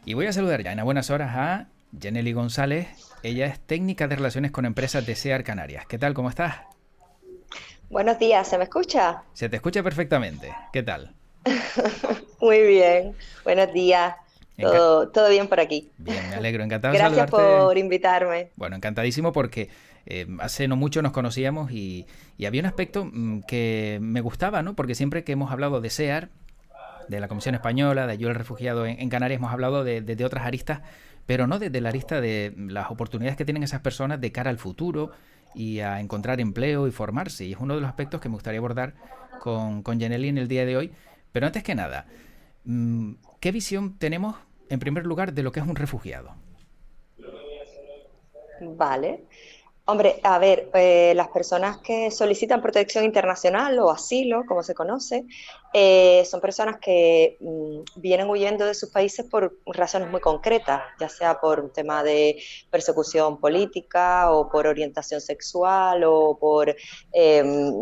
Y voy a saludar ya en buenas horas a Jenely González. Ella es técnica de relaciones con empresas de SEAR Canarias. ¿Qué tal? ¿Cómo estás? Buenos días, ¿se me escucha? Se te escucha perfectamente. ¿Qué tal? Muy bien, buenos días. Enca- Todo bien por aquí. Bien, me alegro. Encantado de Gracias saludarte. por invitarme. Bueno, encantadísimo porque hace no mucho nos conocíamos y había un aspecto que me gustaba, ¿no? Porque siempre que hemos hablado de SEAR, de la Comisión Española, de ayuda al refugiado en Canarias, hemos hablado de otras aristas, pero no desde la arista de las oportunidades que tienen esas personas de cara al futuro y a encontrar empleo y formarse. Y es uno de los aspectos que me gustaría abordar con Janely en el día de hoy. Pero antes que nada, ¿qué visión tenemos, en primer lugar, de lo que es un refugiado? Vale. Hombre, a ver, las personas que solicitan protección internacional o asilo, como se conoce, son personas que vienen huyendo de sus países por razones muy concretas, ya sea por un tema de persecución política o por orientación sexual o por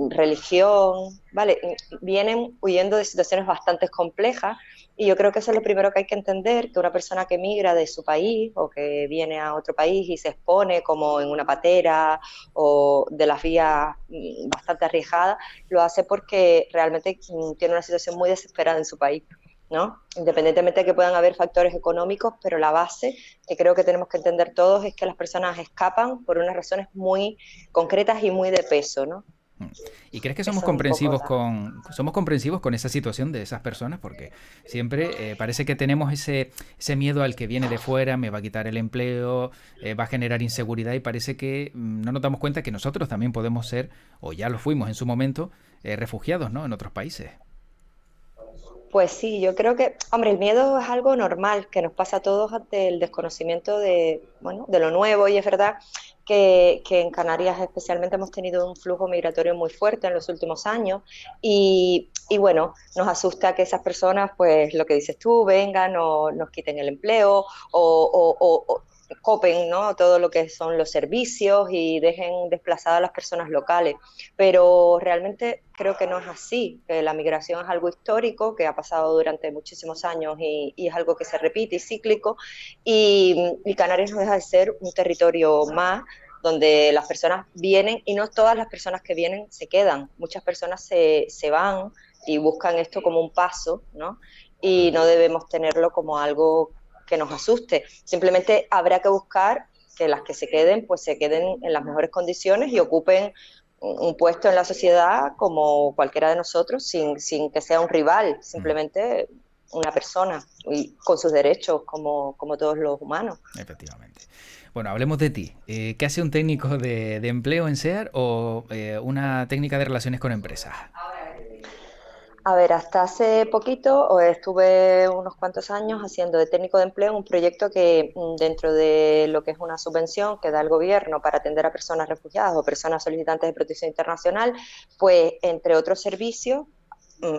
religión, ¿vale? Vienen huyendo de situaciones bastante complejas y yo creo que eso es lo primero que hay que entender, que una persona que migra de su país o que viene a otro país y se expone como en una patera o de las vías bastante arriesgadas, lo hace porque realmente tiene una situación muy desesperada en su país, ¿no? Independientemente de que puedan haber factores económicos, pero la base que creo que tenemos que entender todos es que las personas escapan por unas razones muy concretas y muy de peso, ¿no? ¿Y crees que Eso es un poco la... somos comprensivos con esa situación de esas personas? Porque siempre parece que tenemos ese miedo al que viene de fuera, me va a quitar el empleo, va a generar inseguridad y parece que no nos damos cuenta que nosotros también podemos ser, o ya lo fuimos en su momento, refugiados, ¿no? En otros países. Pues sí, yo creo que, hombre, el miedo es algo normal que nos pasa a todos ante el desconocimiento de, bueno, de lo nuevo y es verdad que en Canarias especialmente hemos tenido un flujo migratorio muy fuerte en los últimos años y bueno, nos asusta que esas personas, pues lo que dices tú, vengan o nos quiten el empleo o copen, ¿no? Todo lo que son los servicios y dejen desplazadas a las personas locales, pero realmente creo que no es así, que la migración es algo histórico, que ha pasado durante muchísimos años y es algo que se repite y cíclico, y Canarias no deja de ser un territorio más donde las personas vienen y no todas las personas que vienen se quedan, muchas personas se van y buscan esto como un paso, ¿no? Y no debemos tenerlo como algo que nos asuste, simplemente habrá que buscar que las que se queden, pues se queden en las mejores condiciones y ocupen un puesto en la sociedad como cualquiera de nosotros, sin que sea un rival, Mm, simplemente una persona y con sus derechos como todos los humanos. efectivamente. Bueno, hablemos de ti. ¿Qué hace un técnico de empleo en SEAR o una técnica de relaciones con empresas? A ver, hasta hace poquito estuve unos cuantos años haciendo de técnico de empleo un proyecto que dentro de lo que es una subvención que da el gobierno para atender a personas refugiadas o personas solicitantes de protección internacional, pues entre otros servicios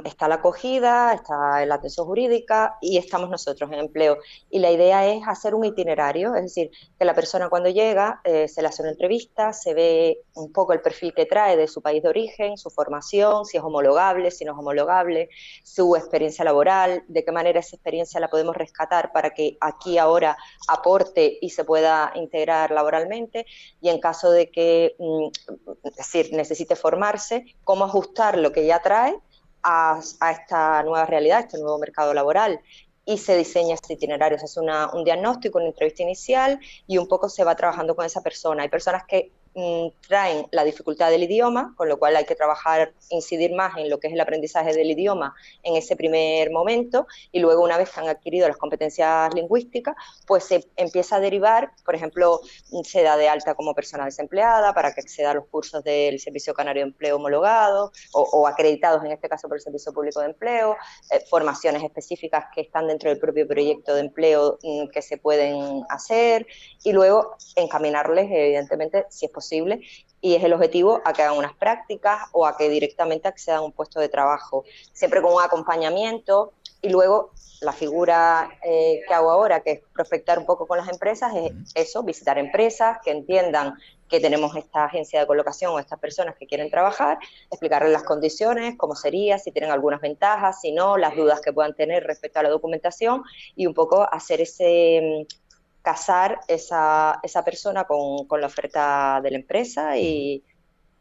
está la acogida, está la atención jurídica y estamos nosotros en empleo. Y la idea es hacer un itinerario, es decir, que la persona cuando llega se le hace una entrevista, se ve un poco el perfil que trae de su país de origen, su formación, si es homologable, si no es homologable, su experiencia laboral, de qué manera esa experiencia la podemos rescatar para que aquí ahora aporte y se pueda integrar laboralmente y en caso de que, es decir, necesite formarse, cómo ajustar lo que ya trae a esta nueva realidad, a este nuevo mercado laboral. Y se diseña este itinerario, se hace un diagnóstico, una entrevista inicial y un poco se va trabajando con esa persona. Hay personas que traen la dificultad del idioma, con lo cual hay que trabajar, incidir más en lo que es el aprendizaje del idioma en ese primer momento y luego una vez que han adquirido las competencias lingüísticas, pues se empieza a derivar, por ejemplo, se da de alta como persona desempleada para que acceda a los cursos del Servicio Canario de Empleo homologado o acreditados en este caso por el Servicio Público de Empleo, formaciones específicas que están dentro del propio proyecto de empleo que se pueden hacer y luego encaminarles, evidentemente, si es posible, y es el objetivo a que hagan unas prácticas o a que directamente accedan a un puesto de trabajo, siempre con un acompañamiento y luego la figura que hago ahora, que es prospectar un poco con las empresas, es eso, visitar empresas que entiendan que tenemos esta agencia de colocación o estas personas que quieren trabajar, explicarles las condiciones, cómo sería, si tienen algunas ventajas, si no, las dudas que puedan tener respecto a la documentación y un poco hacer casar esa persona con la oferta de la empresa y,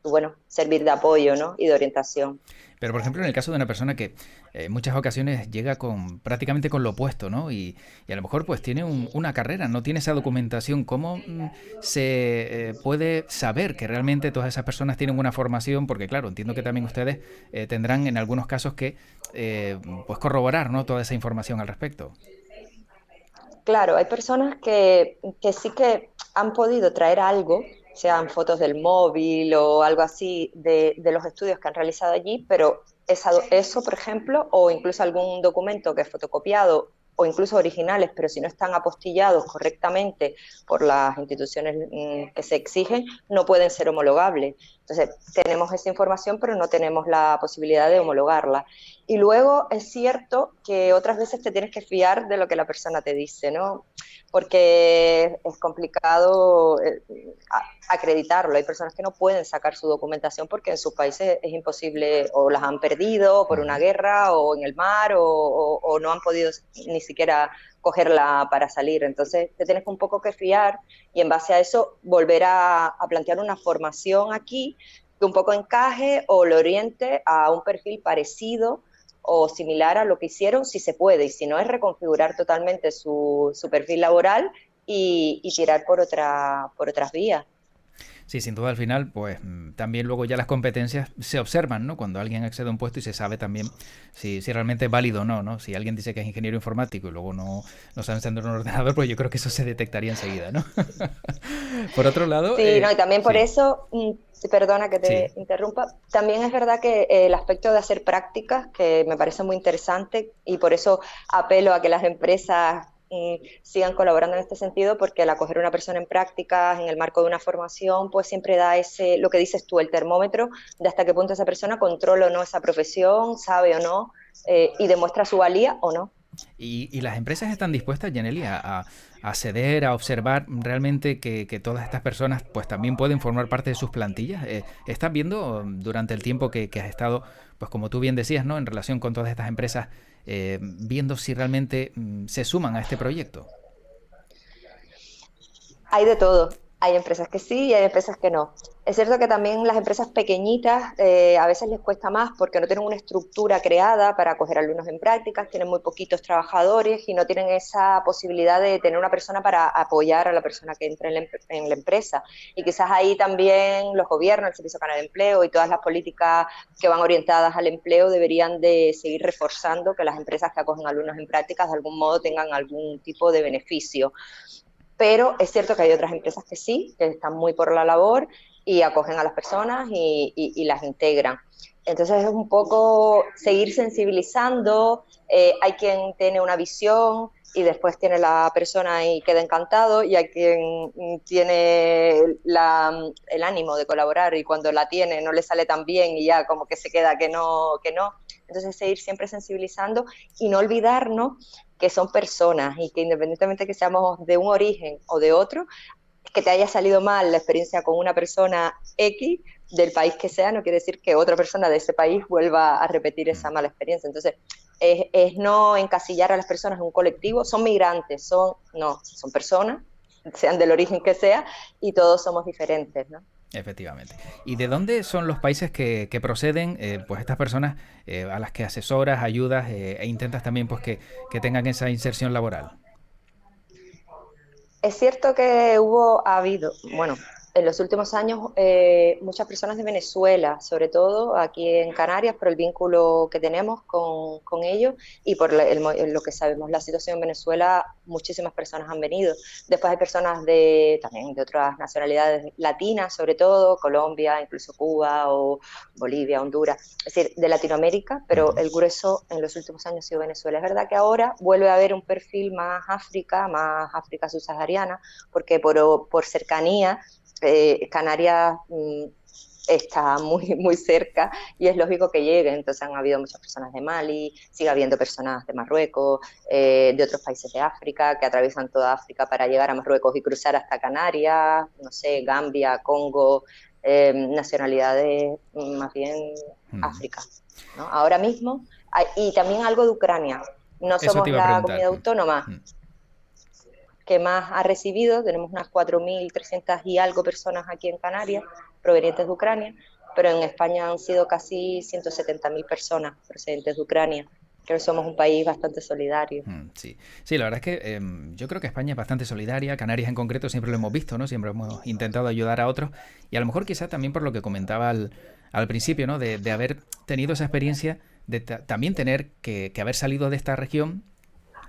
bueno, servir de apoyo, ¿no? Y de orientación. Pero, por ejemplo, en el caso de una persona que en muchas ocasiones llega con prácticamente con lo opuesto, ¿no? Y a lo mejor pues tiene una carrera, no tiene esa documentación, ¿cómo se puede saber que realmente todas esas personas tienen una formación? Porque, claro, entiendo que también ustedes tendrán en algunos casos que pues corroborar, ¿no? Toda esa información al respecto. Claro, hay personas que sí que han podido traer algo, sean fotos del móvil o algo así, de los estudios que han realizado allí, pero eso, por ejemplo, o incluso algún documento que es fotocopiado o incluso originales, pero si no están apostillados correctamente por las instituciones que se exigen, no pueden ser homologables. Entonces, tenemos esa información, pero no tenemos la posibilidad de homologarla. Y luego es cierto que otras veces te tienes que fiar de lo que la persona te dice, ¿no? Porque es complicado acreditarlo. Hay personas que no pueden sacar su documentación porque en sus países es imposible, o las han perdido por una guerra o en el mar, o no han podido ni siquiera cogerla para salir. Entonces te tienes un poco que fiar y en base a eso volver a plantear una formación aquí que un poco encaje o lo oriente a un perfil parecido o similar a lo que hicieron, si se puede, y si no es reconfigurar totalmente su perfil laboral y tirar por otras vías. Sí, sin duda al final, pues también luego ya las competencias se observan, ¿no? Cuando alguien accede a un puesto y se sabe también si realmente es válido o no, ¿no? Si alguien dice que es ingeniero informático y luego no sabe encender un ordenador, pues yo creo que eso se detectaría enseguida, ¿no? Por otro lado, Sí, no, y también por sí, eso, perdona que te sí. interrumpa, también es verdad que el aspecto de hacer prácticas, que me parece muy interesante, y por eso apelo a que las empresas sigan colaborando en este sentido, porque al acoger a una persona en prácticas, en el marco de una formación, pues siempre da lo que dices tú, el termómetro de hasta qué punto esa persona controla o no esa profesión, sabe o no, y demuestra su valía o no. Y las empresas están dispuestas, Yaneli, a ceder, a observar realmente que todas estas personas pues también pueden formar parte de sus plantillas. ¿Estás viendo durante el tiempo que has estado, pues como tú bien decías, ¿no? En relación con todas estas empresas, viendo si realmente se suman a este proyecto? Hay de todo. Hay empresas que sí y hay empresas que no. Es cierto que también las empresas pequeñitas a veces les cuesta más porque no tienen una estructura creada para acoger alumnos en prácticas, tienen muy poquitos trabajadores y no tienen esa posibilidad de tener una persona para apoyar a la persona que entra en la empresa. Y quizás ahí también los gobiernos, el Servicio Canario de Empleo y todas las políticas que van orientadas al empleo deberían de seguir reforzando que las empresas que acogen alumnos en prácticas de algún modo tengan algún tipo de beneficio, pero es cierto que hay otras empresas que sí, que están muy por la labor y acogen a las personas y las integran. Entonces es un poco seguir sensibilizando, hay quien tiene una visión y después tiene la persona y queda encantado, y hay quien tiene el ánimo de colaborar y cuando la tiene no le sale tan bien y ya como que se queda que no, que no. Entonces seguir siempre sensibilizando y no olvidarnos que son personas y que independientemente que seamos de un origen o de otro, que te haya salido mal la experiencia con una persona X del país que sea, no quiere decir que otra persona de ese país vuelva a repetir esa mala experiencia. Entonces, es no encasillar a las personas en un colectivo, son migrantes, son personas, sean del origen que sea, y todos somos diferentes, ¿no? Efectivamente. ¿Y de dónde son los países que proceden pues estas personas a las que asesoras, ayudas e intentas también pues que tengan esa inserción laboral? Es cierto que ha habido, bueno, en los últimos años muchas personas de Venezuela, sobre todo aquí en Canarias, por el vínculo que tenemos con ellos y por lo que sabemos la situación en Venezuela, muchísimas personas han venido. Después hay personas también de otras nacionalidades latinas, sobre todo Colombia, incluso Cuba o Bolivia, Honduras, es decir, de Latinoamérica, pero Ujú. el grueso en los últimos años ha sido Venezuela. Es verdad que ahora vuelve a haber un perfil más África subsahariana, porque por cercanía, Canarias está muy, muy cerca y es lógico que llegue. Entonces han habido muchas personas de Mali, sigue habiendo personas de Marruecos, de otros países de África, que atraviesan toda África para llegar a Marruecos y cruzar hasta Canarias, no sé, Gambia, Congo, nacionalidades más bien África, ¿no? Ahora mismo, y también algo de Ucrania. No Eso te somos iba a la preguntar. comunidad autónoma que más ha recibido, tenemos unas 4.300 y algo personas aquí en Canarias provenientes de Ucrania, pero en España han sido casi 170.000 personas procedentes de Ucrania. Creo que somos un país bastante solidario. Sí. Sí, la verdad es que yo creo que España es bastante solidaria, Canarias en concreto siempre lo hemos visto, ¿no? Siempre hemos intentado ayudar a otros y a lo mejor quizá también por lo que comentaba al principio, ¿no? De haber tenido esa experiencia, de también tener que haber salido de esta región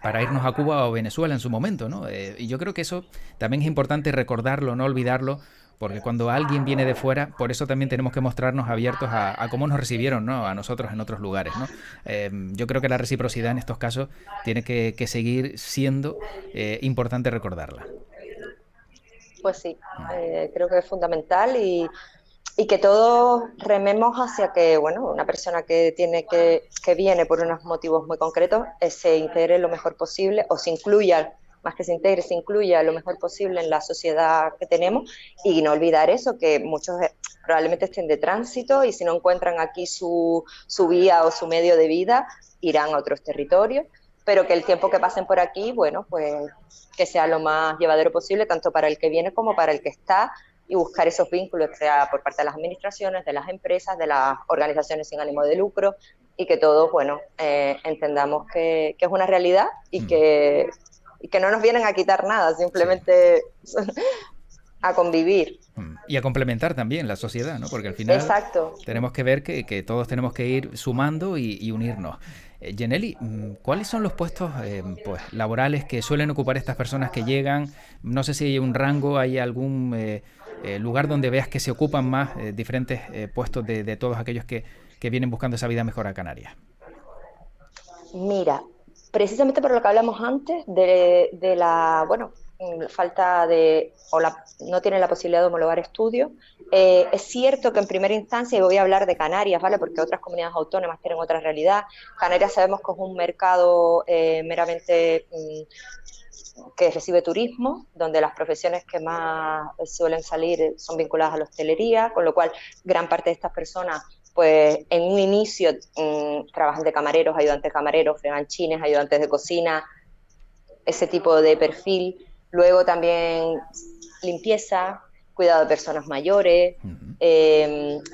para irnos a Cuba o Venezuela en su momento, ¿no? Y yo creo que eso también es importante recordarlo, no olvidarlo, porque cuando alguien viene de fuera, por eso también tenemos que mostrarnos abiertos a cómo nos recibieron, ¿no? A nosotros en otros lugares, ¿no? Yo creo que la reciprocidad en estos casos tiene que seguir siendo importante recordarla. Pues sí, creo que es fundamental y que todos rememos hacia que, bueno, una persona que tiene que viene por unos motivos muy concretos, se integre lo mejor posible o se incluya, más que se integre, se incluya lo mejor posible en la sociedad que tenemos y no olvidar eso, que muchos probablemente estén de tránsito y si no encuentran aquí su vía o su medio de vida, irán a otros territorios, pero que el tiempo que pasen por aquí, bueno, pues que sea lo más llevadero posible, tanto para el que viene como para el que está, y buscar esos vínculos, sea por parte de las administraciones, de las empresas, de las organizaciones sin ánimo de lucro, y que todos, bueno, entendamos que es una realidad y que no nos vienen a quitar nada, Sí. simplemente a convivir. Y a complementar también la sociedad, ¿no? Porque al final Exacto. tenemos que ver que todos tenemos que ir sumando y unirnos. Jenely, ¿cuáles son los puestos pues, laborales que suelen ocupar estas personas que llegan? No sé si hay un rango, hay algún lugar donde veas que se ocupan más diferentes puestos de todos aquellos que vienen buscando esa vida mejor a Canarias. Mira, precisamente por lo que hablamos antes de la, bueno, falta de, no tienen la posibilidad de homologar estudios, es cierto que en primera instancia, y voy a hablar de Canarias, ¿vale? Porque otras comunidades autónomas tienen otra realidad. Canarias sabemos que es un mercado meramente que recibe turismo, donde las profesiones que más suelen salir son vinculadas a la hostelería, con lo cual gran parte de estas personas pues en un inicio trabajan de camareros, ayudantes camareros, freganchines, ayudantes de cocina, ese tipo de perfil. Luego también limpieza, cuidado de personas mayores,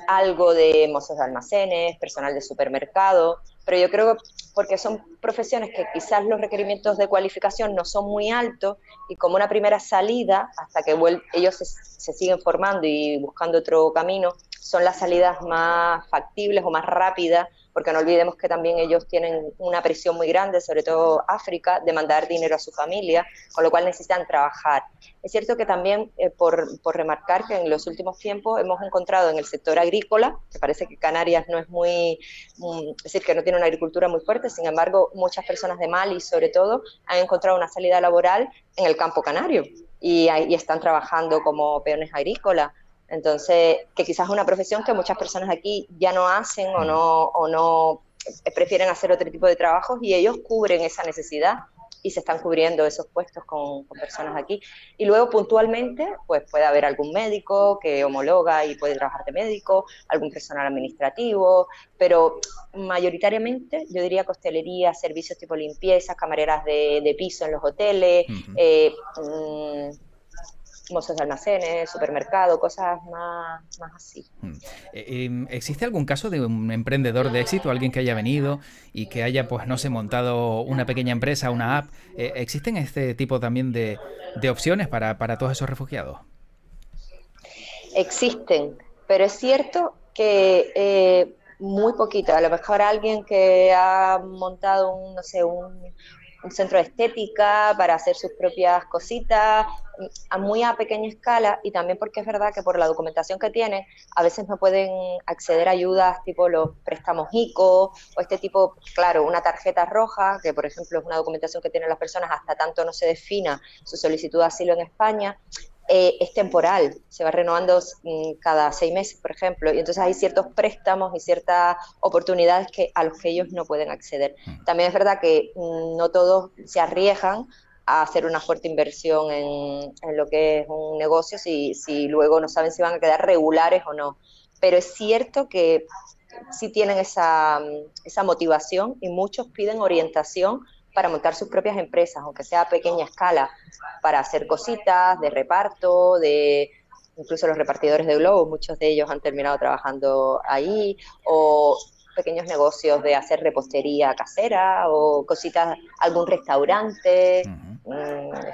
algo de mozos de almacenes, personal de supermercado, pero yo creo que porque son profesiones que quizás los requerimientos de cualificación no son muy altos y como una primera salida, hasta que ellos se siguen formando y buscando otro camino, son las salidas más factibles o más rápidas, porque no olvidemos que también ellos tienen una presión muy grande, sobre todo África, de mandar dinero a su familia, con lo cual necesitan trabajar. Es cierto que también, por remarcar que en los últimos tiempos hemos encontrado en el sector agrícola, que parece que Canarias no es es decir, que no tiene una agricultura muy fuerte, sin embargo, muchas personas de Mali, sobre todo, han encontrado una salida laboral en el campo canario y están trabajando como peones agrícolas. Entonces, que quizás es una profesión que muchas personas aquí ya no hacen o no prefieren hacer otro tipo de trabajos y ellos cubren esa necesidad y se están cubriendo esos puestos con personas aquí. Y luego puntualmente, pues puede haber algún médico que homologa y puede trabajar de médico, algún personal administrativo, pero mayoritariamente yo diría hostelería, servicios tipo limpieza, camareras de piso en los hoteles, mozos de almacenes, supermercado, cosas más así. ¿Existe algún caso de un emprendedor de éxito, alguien que haya venido y que haya, pues no sé, montado una pequeña empresa, una app? ¿Existen este tipo también de opciones para todos esos refugiados? Existen, pero es cierto que muy poquito. A lo mejor alguien que ha montado no sé, un centro de estética para hacer sus propias cositas a pequeña escala y también porque es verdad que por la documentación que tienen a veces no pueden acceder a ayudas tipo los préstamos ICO o este tipo, claro, una tarjeta roja, que por ejemplo es una documentación que tienen las personas hasta tanto no se defina su solicitud de asilo en España, es temporal, se va renovando cada 6 meses, por ejemplo, y entonces hay ciertos préstamos y ciertas oportunidades a los que ellos no pueden acceder. También es verdad que no todos se arriesgan a hacer una fuerte inversión en lo que es un negocio si luego no saben si van a quedar regulares o no. Pero es cierto que sí tienen esa motivación y muchos piden orientación para montar sus propias empresas, aunque sea a pequeña escala, para hacer cositas de reparto, incluso los repartidores de globos, muchos de ellos han terminado trabajando ahí, o pequeños negocios de hacer repostería casera, o cositas, algún restaurante,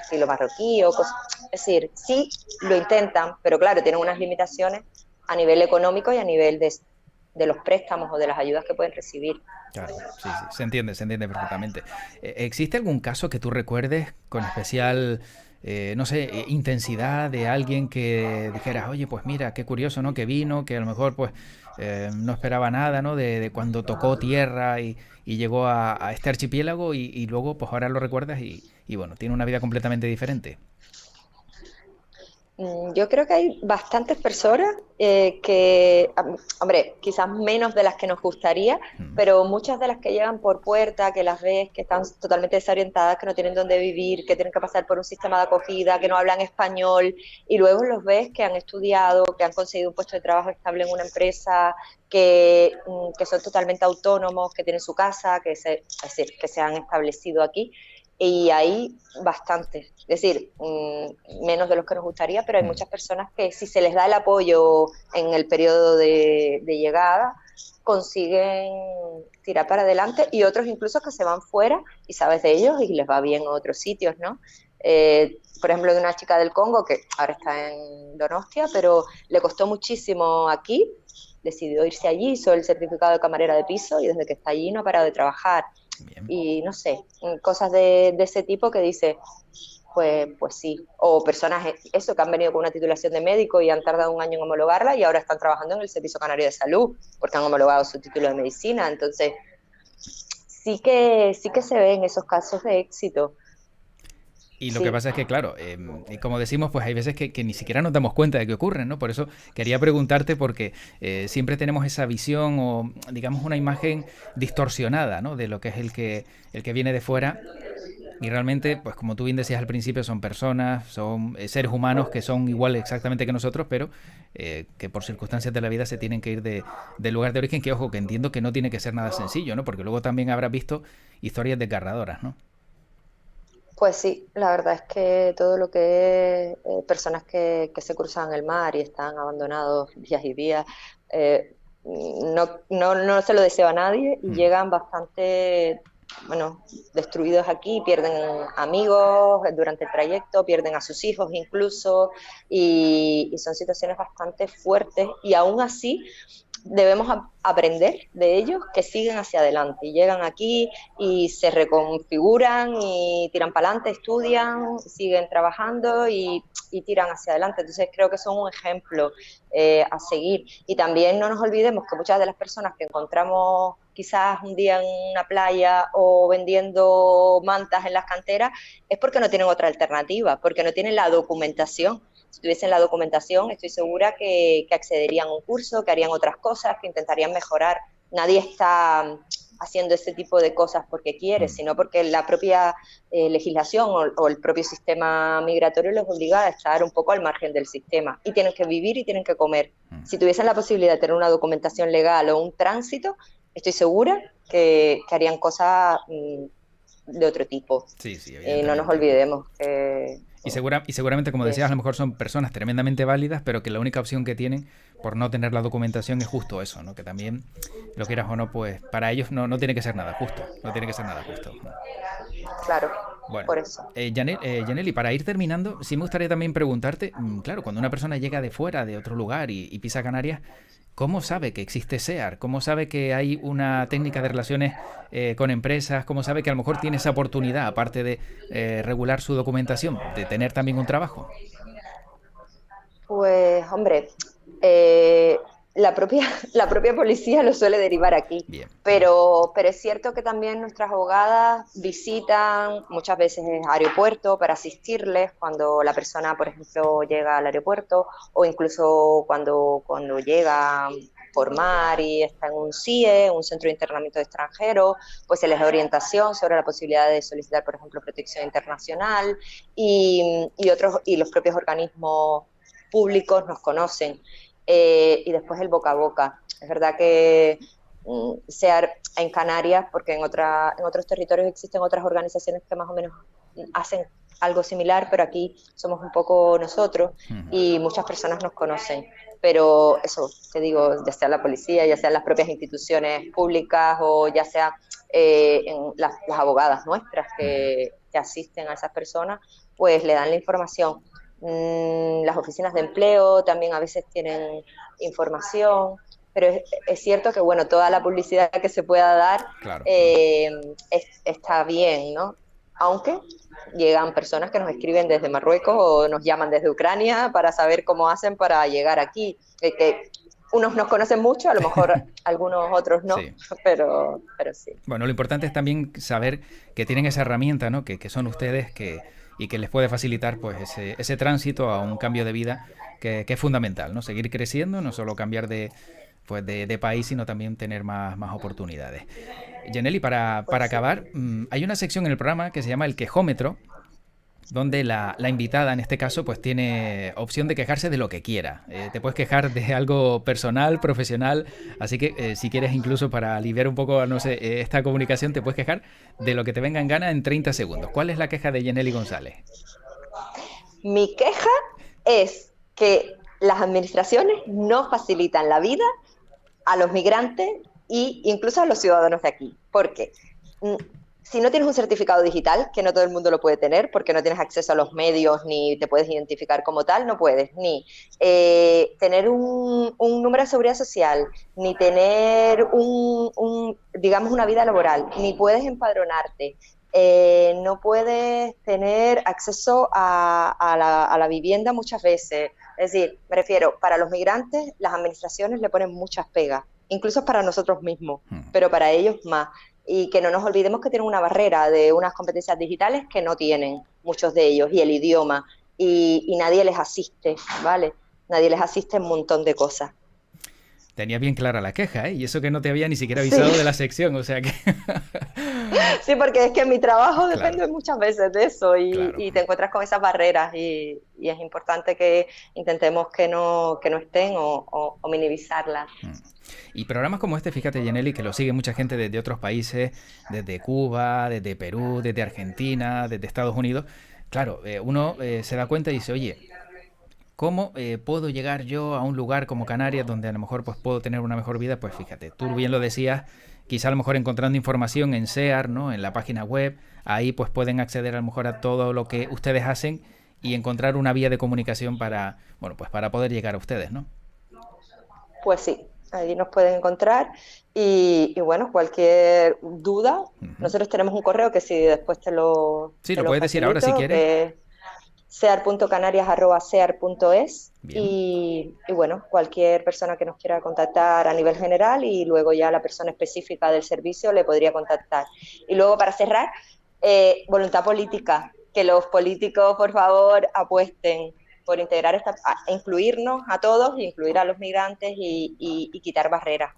estilo marroquí, es decir, sí lo intentan, pero claro, tienen unas limitaciones a nivel económico y a nivel de los préstamos o de las ayudas que pueden recibir. Claro, sí, sí, se entiende perfectamente. ¿Existe algún caso que tú recuerdes con especial, no sé, intensidad de alguien que dijeras, oye, pues mira, qué curioso, ¿no? Que vino, que a lo mejor pues no esperaba nada, ¿no? De cuando tocó tierra y llegó a este archipiélago y luego pues ahora lo recuerdas y bueno, tiene una vida completamente diferente. Yo creo que hay bastantes personas hombre, quizás menos de las que nos gustaría, pero muchas de las que llegan por puerta, que las ves, que están totalmente desorientadas, que no tienen dónde vivir, que tienen que pasar por un sistema de acogida, que no hablan español, y luego los ves que han estudiado, que han conseguido un puesto de trabajo estable en una empresa, que son totalmente autónomos, que tienen su casa, es decir, que se han establecido aquí. Y hay bastantes, es decir, menos de los que nos gustaría, pero hay muchas personas que si se les da el apoyo en el periodo de llegada, consiguen tirar para adelante y otros incluso que se van fuera y sabes de ellos y les va bien en otros sitios, ¿no? Por ejemplo, de una chica del Congo que ahora está en Donostia, pero le costó muchísimo aquí, decidió irse allí, hizo el certificado de camarera de piso y desde que está allí no ha parado de trabajar. Bien. Y no sé, cosas de ese tipo que dice, pues sí. O personas, eso, que han venido con una titulación de médico y han tardado un año en homologarla y ahora están trabajando en el Servicio Canario de Salud porque han homologado su título de medicina. Entonces, sí que se ven esos casos de éxito. Y lo que Sí. pasa es que, claro, como decimos, pues hay veces que ni siquiera nos damos cuenta de que ocurren, ¿no? Por eso quería preguntarte porque siempre tenemos esa visión o, digamos, una imagen distorsionada, ¿no? De lo que es el que viene de fuera. Y realmente, pues como tú bien decías al principio, son personas, son seres humanos que son igual exactamente que nosotros, pero que por circunstancias de la vida se tienen que ir del lugar de origen, que ojo, que entiendo que no tiene que ser nada sencillo, ¿no? Porque luego también habrás visto historias desgarradoras, ¿no? Pues sí, la verdad es que todo lo que es personas que se cruzan el mar y están abandonados días y días, no se lo deseo a nadie y llegan bastante, bueno, destruidos aquí, pierden amigos durante el trayecto, pierden a sus hijos incluso y son situaciones bastante fuertes y aún así debemos aprender de ellos que siguen hacia adelante y llegan aquí y se reconfiguran y tiran para adelante, estudian, siguen trabajando y tiran hacia adelante. Entonces creo que son un ejemplo a seguir. Y también no nos olvidemos que muchas de las personas que encontramos quizás un día en una playa o vendiendo mantas en las canteras es porque no tienen otra alternativa, porque no tienen la documentación. Si tuviesen la documentación, estoy segura que accederían a un curso, que harían otras cosas, que intentarían mejorar. Nadie está haciendo ese tipo de cosas porque quiere, sino porque la propia legislación o el propio sistema migratorio les obliga a estar un poco al margen del sistema. Y tienen que vivir y tienen que comer. Si tuviesen la posibilidad de tener una documentación legal o un tránsito, estoy segura que harían cosas de otro tipo. Sí, sí, No nos evidentemente. olvidemos Y seguramente, como decías, a lo eso. mejor son personas tremendamente válidas, pero que la única opción que tienen por no tener la documentación es justo eso, ¿no? Que también, lo quieras o no, pues para ellos no tiene que ser nada justo. No tiene que ser nada justo. Claro, Bueno, por eso. Yaneli, para ir terminando, sí me gustaría también preguntarte, claro, cuando una persona llega de fuera, de otro lugar y pisa Canarias, ¿cómo sabe que existe SEAR? ¿Cómo sabe que hay una técnica de relaciones con empresas? ¿Cómo sabe que a lo mejor tiene esa oportunidad, aparte de regular su documentación, de tener también un trabajo? Pues, hombre, eh, la propia policía lo suele derivar aquí. Bien. Pero es cierto que también nuestras abogadas visitan muchas veces el aeropuerto para asistirles cuando la persona, por ejemplo, llega al aeropuerto o incluso cuando llega por mar y está en un CIE, un centro de internamiento de extranjeros, pues se les da orientación sobre la posibilidad de solicitar, por ejemplo, protección internacional y los propios organismos públicos nos conocen. Y después el boca a boca. Es verdad que sea en Canarias, porque en otros territorios existen otras organizaciones que más o menos hacen algo similar, pero aquí somos un poco nosotros y muchas personas nos conocen. Pero eso, te digo, ya sea la policía, ya sean las propias instituciones públicas o ya sea en las abogadas nuestras que asisten a esas personas, pues le dan la información. Las oficinas de empleo también a veces tienen información, pero es cierto que, bueno, toda la publicidad que se pueda dar Claro. está bien, ¿no? Aunque llegan personas que nos escriben desde Marruecos o nos llaman desde Ucrania para saber cómo hacen para llegar aquí. Que unos nos conocen mucho, a lo mejor algunos otros no, Sí. pero sí. Bueno, lo importante es también saber que tienen esa herramienta, ¿no? Que son ustedes y que les puede facilitar pues ese tránsito a un cambio de vida que es fundamental, ¿no? Seguir creciendo, no solo cambiar de país, sino también tener más oportunidades. Yaneli, para Pues sí. acabar, hay una sección en el programa que se llama el quejómetro, donde la invitada en este caso pues tiene opción de quejarse de lo que quiera. Te puedes quejar de algo personal, profesional, así que si quieres incluso para aliviar un poco, no sé, esta comunicación, te puedes quejar de lo que te venga en gana en 30 segundos. ¿Cuál es la queja de Yaneli González? Mi queja es que las administraciones no facilitan la vida a los migrantes e incluso a los ciudadanos de aquí. ¿Por qué? Si no tienes un certificado digital, que no todo el mundo lo puede tener, porque no tienes acceso a los medios ni te puedes identificar como tal, no puedes ni tener un número de seguridad social, ni tener digamos, una vida laboral, ni puedes empadronarte, no puedes tener acceso a la vivienda muchas veces. Es decir, me refiero, para los migrantes las administraciones le ponen muchas pegas, incluso para nosotros mismos, pero para ellos más. Y que no nos olvidemos que tienen una barrera de unas competencias digitales que no tienen muchos de ellos, y el idioma, y nadie les asiste, ¿vale? Nadie les asiste en un montón de cosas. Tenía bien clara la queja, ¿eh? Y eso que no te había ni siquiera Sí, avisado de la sección, o sea que... sí, porque es que mi trabajo Claro, depende muchas veces de eso claro. y te encuentras con esas barreras y es importante que intentemos que no estén o minimizarlas. Y programas como este, fíjate, Yaneli, que lo sigue mucha gente desde otros países, desde Cuba, desde Perú, desde Argentina, desde Estados Unidos. Claro, uno se da cuenta y dice, oye, ¿cómo puedo llegar yo a un lugar como Canarias donde a lo mejor pues puedo tener una mejor vida? Pues fíjate, tú bien lo decías, quizá a lo mejor encontrando información en SEAR, ¿no? En la página web, ahí pues pueden acceder a lo mejor a todo lo que ustedes hacen y encontrar una vía de comunicación para, bueno, pues para poder llegar a ustedes, ¿no? Pues sí, ahí nos pueden encontrar y bueno, cualquier duda, nosotros tenemos un correo que si después Sí, te lo lo puedes decir ahora si facilito, quieres. que es sear.canarias@sear.es Bien. y bueno, cualquier persona que nos quiera contactar a nivel general y luego ya la persona específica del servicio le podría contactar. Y luego para cerrar, voluntad política, que los políticos por favor apuesten por integrar incluirnos a todos, incluir a los migrantes y quitar barreras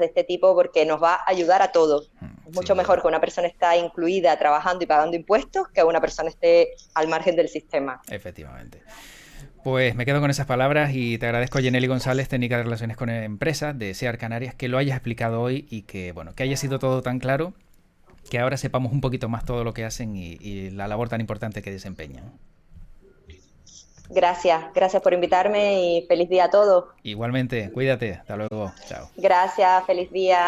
de este tipo porque nos va a ayudar a todos. Es Sin mucho mejor duda. que una persona esté incluida trabajando y pagando impuestos que una persona esté al margen del sistema. Efectivamente. Pues me quedo con esas palabras y te agradezco a Yaneli González, técnica de relaciones con empresas de SEAR Canarias, que lo hayas explicado hoy y que, bueno, que haya sido todo tan claro, que ahora sepamos un poquito más todo lo que hacen y la labor tan importante que desempeñan. Gracias por invitarme y feliz día a todos. Igualmente, cuídate. Hasta luego. Chao. Gracias, feliz día.